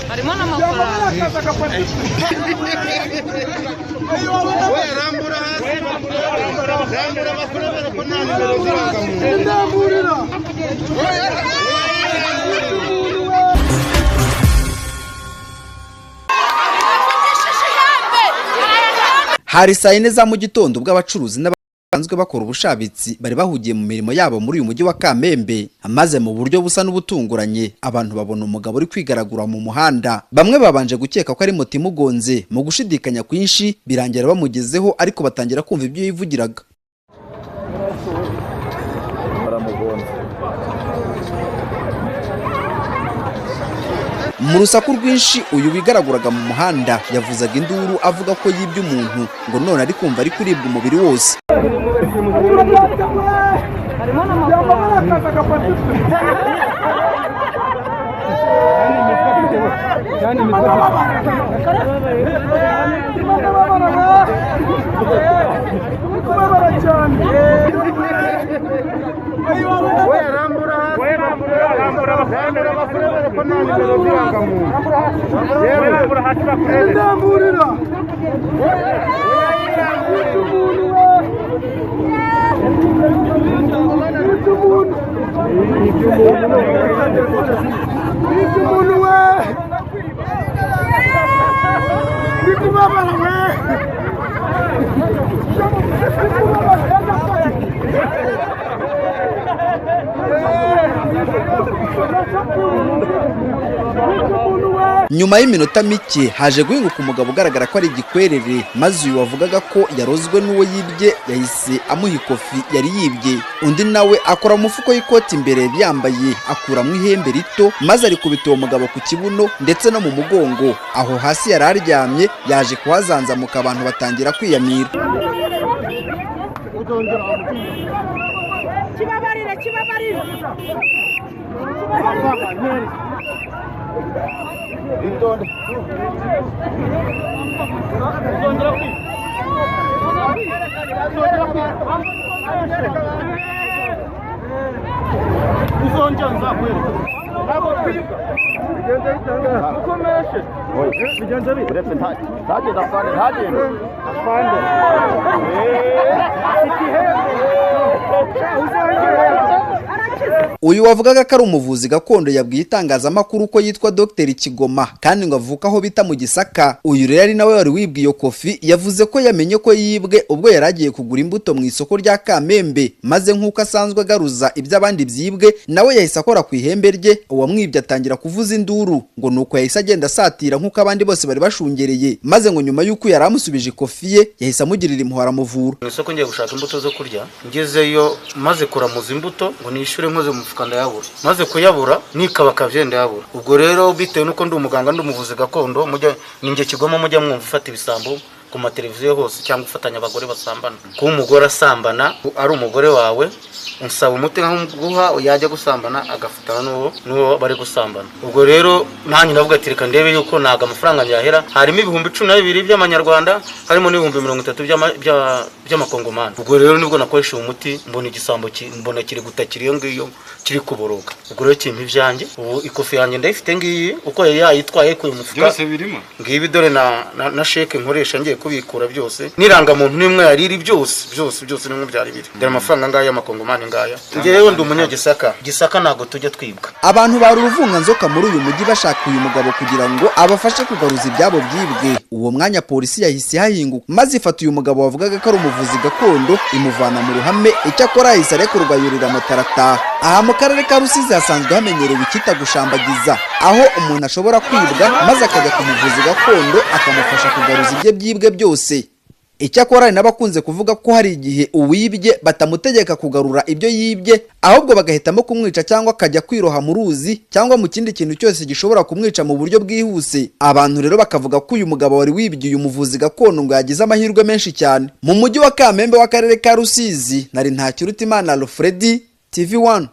harimo n'amafaranga hari saa 4 za mu gitondo ubwo abacuruzi n'abanzwe bakora ubushabitsi bari bahugiye mu mirimo yabo muri uyu mujyi wa Kamembe. Amaze mu buryo busa n'ubutunguranye abantu babona umugabo uri kwigaragura mu muhanda. Bamwe babanje gukeka ko ari moto imugonze, mu gushidikanya kwinshi birangira bamugezeho ariko batangira kumva ibyo yivugiraga. Mu rusaku rwinshi uyu wigaraguraga mu muhanda yavuzaga induru avuga ko yibye umuntu ngo none ari kumva ari kuribwa umubiri wose. Nyuma y'iminota mike haje guhinguka umugabo ugaragara ko ari igikwerere, maze uyu wavugaga ko yarozwe n'uwo yibye yahise amuha ikofi yari yibye. Undi nawe akora mu mufuko y'ikoti imbere yambaye akura mu ihembe rito, maze ari kubita uwo mugabo ku kibuno ndetse no mu mugongo. Aho hasi yari aryamye yaje kuhazanzamuka abantu batangira kwiyamira. Uyu wavugaga ko ari umuvuzi gakondo yabwiye itangazamakuru ko yitwa Dr Kigoma kandi ngo avuka aho bita mu Gisaka. Uyu rero ari nawe wari wibwiye iyo kofi yavuze ko yamenye ko yibwe ubwo yaragiye kugura imbuto mu isoko rya Kamembe, maze nk'uko asanzwe agaruza iby'abandi byibwe nawe yahise akora ku ihembe rye. Uwamwibye atangira kuvuza induru ngo nuko yahise agenda asatira nk'uko abandi bose bari bashungereye, maze ngo nyuma y'uko yari amusubije ikofi ye yahise amugirira impuhwe aramuvura. Mu isoko ngiye gushaka imbuto zo kurya, ngezeyo maze kuramuza imbuto ngo nishure nkoze mu mufuka ndayabura, maze kuyabura nikabakavye ndayabura. Ubwo rero bitewe nuko ndi umuganga ndi umuvuzi gakondo mujya ninge Kigoma mujya mwumva ufata ibisambo ku mateleviziyo hose cyangwa ufatanya abagore basambana. Ku umugore asambana ari umugore wawe unsaba umuti nkaguha yajya gusambana agafatana n'uwo bari gusambana. Ubwo rero nanyi navuga ati reka ndebe yuko naga amafaranga yahera, harimo ibihumbi 12 by'amanyarwanda, harimo n'ibihumbi 30 by'amakongomani. Ubwo rero nibwo nakoresha umuti mbona igisambo mbona kiri gutakira iyo ngiyo kiri kuboroga. Ubwo rero kimpi byanjye ubu ikofi yanjye ndayifite ngiyi uko yayitwaye ku mufuka byose birimo ngibi dore na sheke nkoresha ngiye kubikura byose niranga muntu nimwe yariri byose nimwe byari biri. Dore amafaranga ngaya y'amakongomani ngaya. Ngewe ndi umunyagisaka, Gisaka nago tujya twibwa. Abantu bari uruvunga nzoka muri uyu mujyi bashaka uyu mugabo kugira ngo abafashe kugaruza ibyabo byibwe. Uwo mwanya polisi yahise hahinguka maze ifata uyu mugabo wavugaga ko ari umuvuzi gakondo imuvana mu ruhame. Icyakora yahise arekurwa yurira motarata. Aha mu karere ka Rusizi hasanzwe hamenyerewe ikita gushambagiza, aho umuntu ashobora kwibwa maze akajya ku muvuzi gakondo akamufasha kugaruza ibye byibwe byose. Icyakora n'abakunze kuvuga ko hari igihe uwibye batamutegeka kugarura ibyo yibye, ahubwo bagahitamo kumwica cyangwa akajya kwiroha mu ruzi cyangwa mu kindi kintu cyose gishobora kumwica mu buryo bwihuse. Abantu rero bakavuga ko uyu mugabo wari wibye uyu muvuzi gakondo ngo yagize amahirwe menshi cyane. Mu mujyi wa Kamembe w'akarere ka Rusizi nari Ntakirutimana Alfredi, TV1.